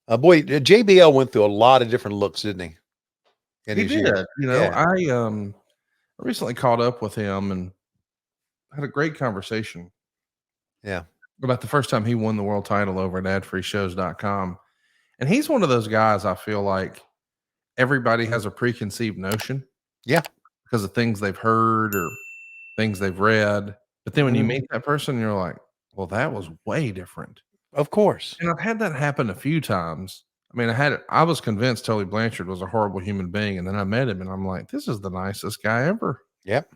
Boy, JBL went through a lot of different looks, didn't he? In He his did. years. Yeah. I recently caught up with him and had a great conversation Yeah. about the first time he won the world title over at adfreeshows.com. And he's one of those guys I feel like everybody has a preconceived notion Yeah. because of things they've heard or things they've read. But then when you Mhm. meet that person, you're like, well, that was way different. Of course. And I've had that happen a few times. I mean, I was convinced Tully Blanchard was a horrible human being. And then I met him and I'm like, this is the nicest guy ever. Yep.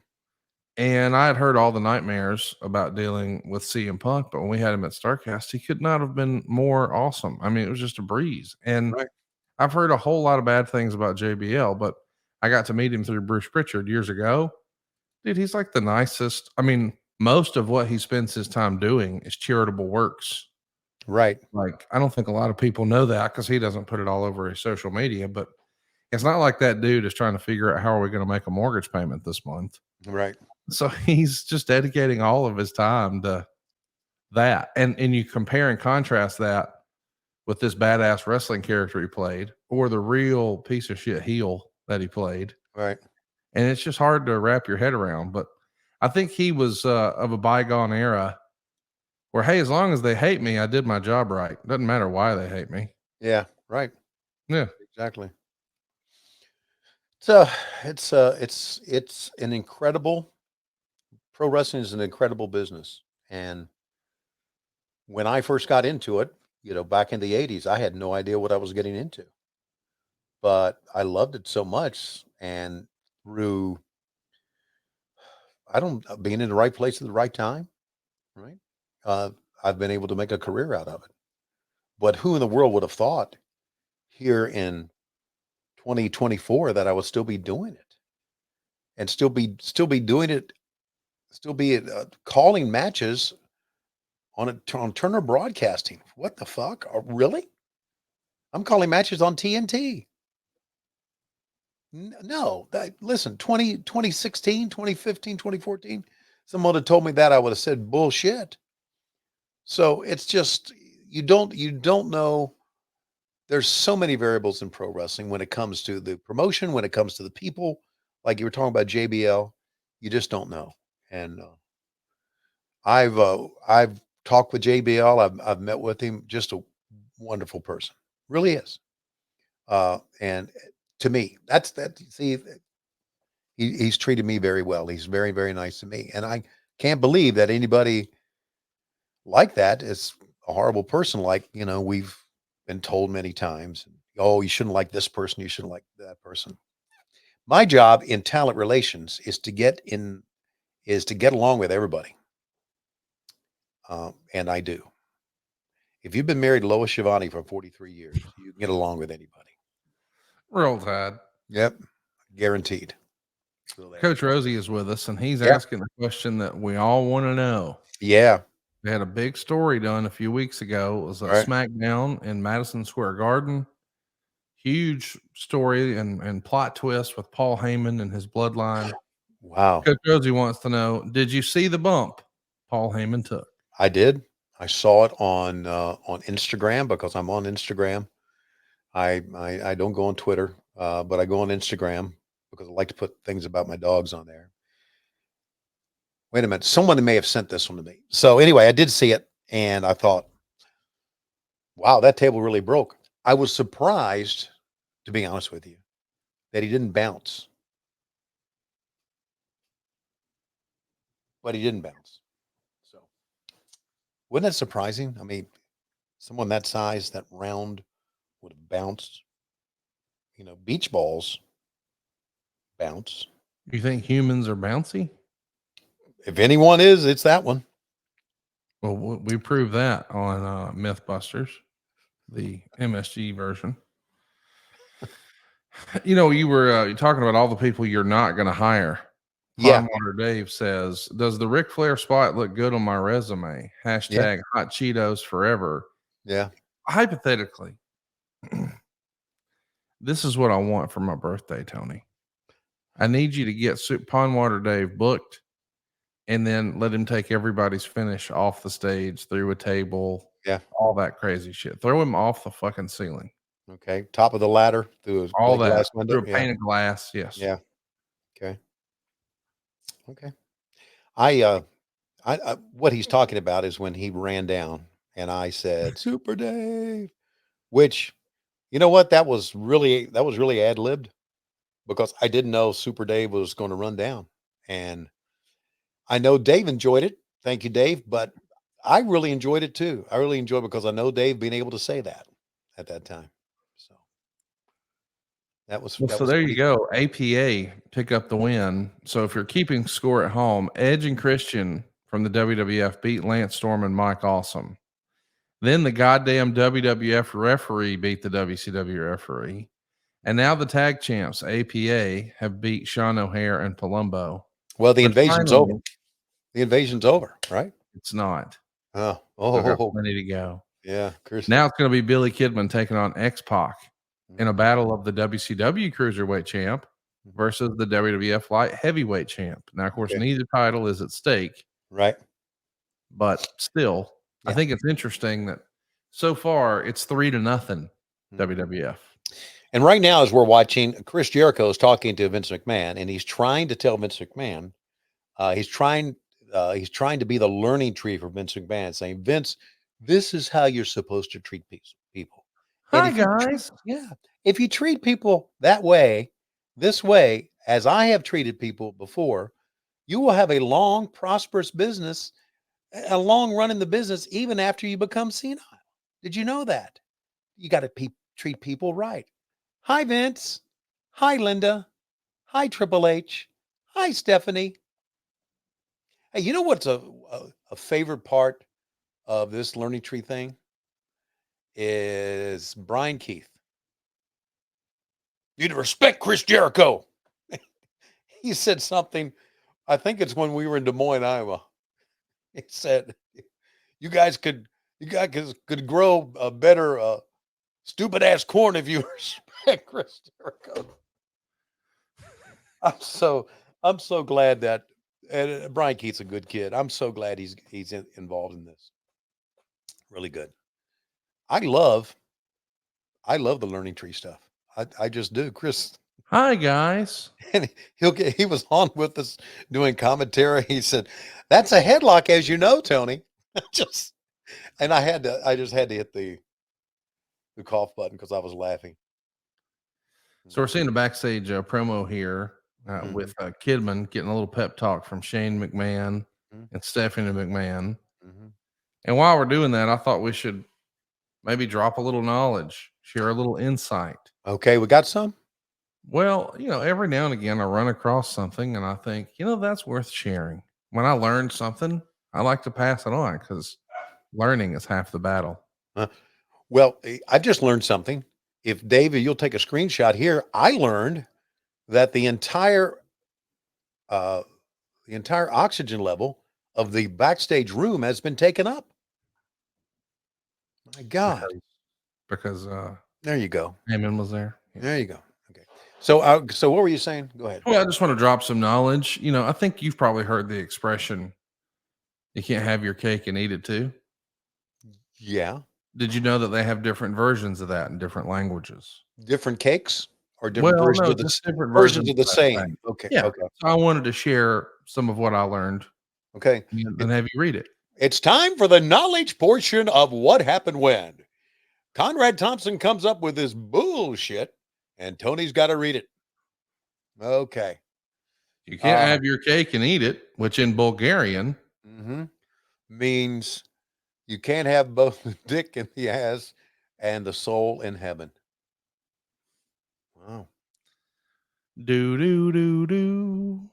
And I had heard all the nightmares about dealing with CM Punk, but when we had him at Starcast, he could not have been more awesome. I mean, it was just a breeze. And Right. I've heard a whole lot of bad things about JBL, but I got to meet him through Bruce Pritchard years ago. Dude, he's like the nicest. I mean, most of what he spends his time doing is charitable works. Right. Like, I don't think a lot of people know that because he doesn't put it all over his social media, but it's not like that dude is trying to figure out how are we going to make a mortgage payment this month. Right. So he's just dedicating all of his time to that. And you compare and contrast that with this badass wrestling character he played or the real piece of shit heel that he played. Right. And it's just hard to wrap your head around. But I think he was of a bygone era where, hey, as long as they hate me, I did my job right. Doesn't matter why they hate me. Yeah. Right. Yeah. Exactly. So it's an incredible pro wrestling is an incredible business. And when I first got into it, back in the 80s, I had no idea what I was getting into. But I loved it so much, and through I don't being in the right place at the right time, right? Uh, I've been able to make a career out of it. But who in the world would have thought here in 2024 that I would still be doing it and still be doing it, still be calling matches on Turner Broadcasting? What the fuck? Really? I'm calling matches on TNT. No, listen, 2016, 2015, 2014. Someone had told me that I would have said bullshit. So it's just you don't know. There's so many variables in pro wrestling when it comes to the promotion, when it comes to the people. Like you were talking about JBL, you just don't know. And I've talked with JBL. I've met with him. Just a wonderful person, really is. And to me, that's that. See, he's treated me very well. He's very, very nice to me. And I can't believe that anybody like that is a horrible person. Like, we've been told many times, oh, you shouldn't like this person. You shouldn't like that person. My job in talent relations is to get along with everybody. And I do. If you've been married to Lois Schiavone for 43 years, you can get along with anybody. Roll Tide. Yep. Guaranteed. So there. Coach Rosie is with us, and he's Yeah. asking the question that we all want to know. Yeah. They had a big story done a few weeks ago. It was a Right. SmackDown in Madison Square Garden. Huge story and plot twist with Paul Heyman and his bloodline. Wow. Coach Rosie wants to know, did you see the bump Paul Heyman took? I did. I saw it on Instagram because I'm on Instagram. I don't go on Twitter, but I go on Instagram because I like to put things about my dogs on there. Wait a minute, someone may have sent this one to me. So anyway, I did see it, and I thought, wow, that table really broke. I was surprised, to be honest with you, that he didn't bounce, but he didn't bounce. So wasn't that surprising? I mean, someone that size, that round, would have bounced. Beach balls bounce. You think humans are bouncy? If anyone is, it's that one. Well, we proved that on Mythbusters, the MSG version. You were talking about all the people you're not going to hire. Yeah, Pondwater Dave says, does the Ric Flair spot look good on my resume? yeah, Hashtag hot Cheetos forever. yeah. Hypothetically, this is what I want for my birthday, Tony. I need you to get Pondwater Dave booked and then let him take everybody's finish off the stage, through a table, Yeah. all that crazy shit. Throw him off the fucking ceiling. Okay. Top of the ladder through a All plate that glass window. through a Yeah. pane of glass. Yes. Yeah. Okay. Okay. I what he's talking about is when he ran down and I said, Super Dave, which, you know what? That was really ad libbed because I didn't know Super Dave was going to run down. And I know Dave enjoyed it. Thank you, Dave. But I really enjoyed it too. I really enjoyed it because I know Dave being able to say that at that time. So that was Well, that so was there you pretty cool. go. APA pick up the win. So if you're keeping score at home, Edge and Christian from the WWF beat Lance Storm and Mike Awesome. Then the goddamn WWF referee beat the WCW referee. And now the tag champs, APA, have beat Sean O'Hare and Palumbo. Well, the But invasion's over. finally, The invasion's over, right? it's not. Oh, Still got oh, plenty to go. yeah, Chris. Now it's going to be Billy Kidman taking on X-Pac in a Mhm, battle of the WCW Cruiserweight Champ mhm. versus the WWF Light Heavyweight Champ. Now, of course, Okay, neither title is at stake, right. but still, I Yeah. think it's interesting that so far it's 3-0 Mhm. WWF. And right now, as we're watching, Chris Jericho is talking to Vince McMahon, and he's trying to tell Vince McMahon, he's trying to be the learning tree for Vince McMahon, saying, Vince, this is how you're supposed to treat people. And Hi, guys. if you treat people that way, this way, as I have treated people before, you will have a long, prosperous business, a long run in the business, even after you become senile. Did you know that? You got to treat people right. Hi, Vince. Hi, Linda. Hi, Triple H. Hi, Stephanie. Hey, you know what's a favorite part of this learning tree thing is Brian Keith. You need to respect Chris Jericho. He said something. I think it's when we were in Des Moines, Iowa. He said, "You guys could grow a better stupid ass corn if you respect Chris Jericho." I'm so I'm so glad that and Brian Keith's a good kid. I'm so glad he's involved in this. Really good. I love I love the learning tree stuff. I just do. Chris Hi, guys. and he was on with us doing commentary. He said, "That's a headlock, as you know, Tony." just and I just had to hit the cough button because I was laughing. So we're seeing a backstage promo here Mhm, with Kidman getting a little pep talk from Shane McMahon mhm, and Stephanie McMahon. mhm. And while we're doing that, I thought we should maybe drop a little knowledge, share a little insight. Okay, we got some. Well, every now and again I run across something and I think, that's worth sharing. When I learn something, I like to pass it on because learning is half the battle. Uh, well, I just learned something. If David, you'll take a screenshot here. I learned that uh, the entire oxygen level of the backstage room has been taken up. My God. Because There you go. Heyman was there. Yeah. There you go. Okay. So what were you saying? Go ahead. Well, I just want to drop some knowledge. I think you've probably heard the expression, you can't have your cake and eat it too. Yeah. Did you know that they have different versions of that in different languages? Different cakes or different Well, versions no, of just different versions versions of the of that same. thing. Okay. Yeah. Okay. So I wanted to share some of what I learned Okay. and have you read it. It's time for the knowledge portion of what happened when. Conrad Thompson comes up with this bullshit and Tony's got to read it. Okay. You can't Uh have your cake and eat it, which in Bulgarian, mhm. Means you can't have both the dick in the ass and the soul in heaven. Wow. do, do, do, do.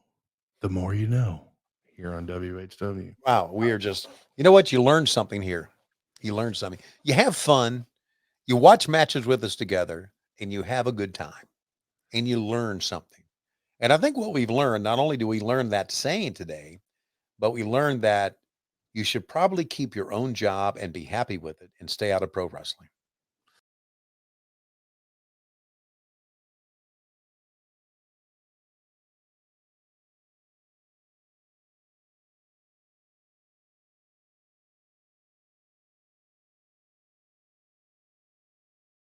The more you know here on WHW. Wow. We are just, you know what? You learned something here. You learned something. You have fun. You watch matches with us together and you have a good time and you learn something. And I think what we've learned, not only do we learn that saying today, but we learned that you should probably keep your own job and be happy with it and stay out of pro wrestling.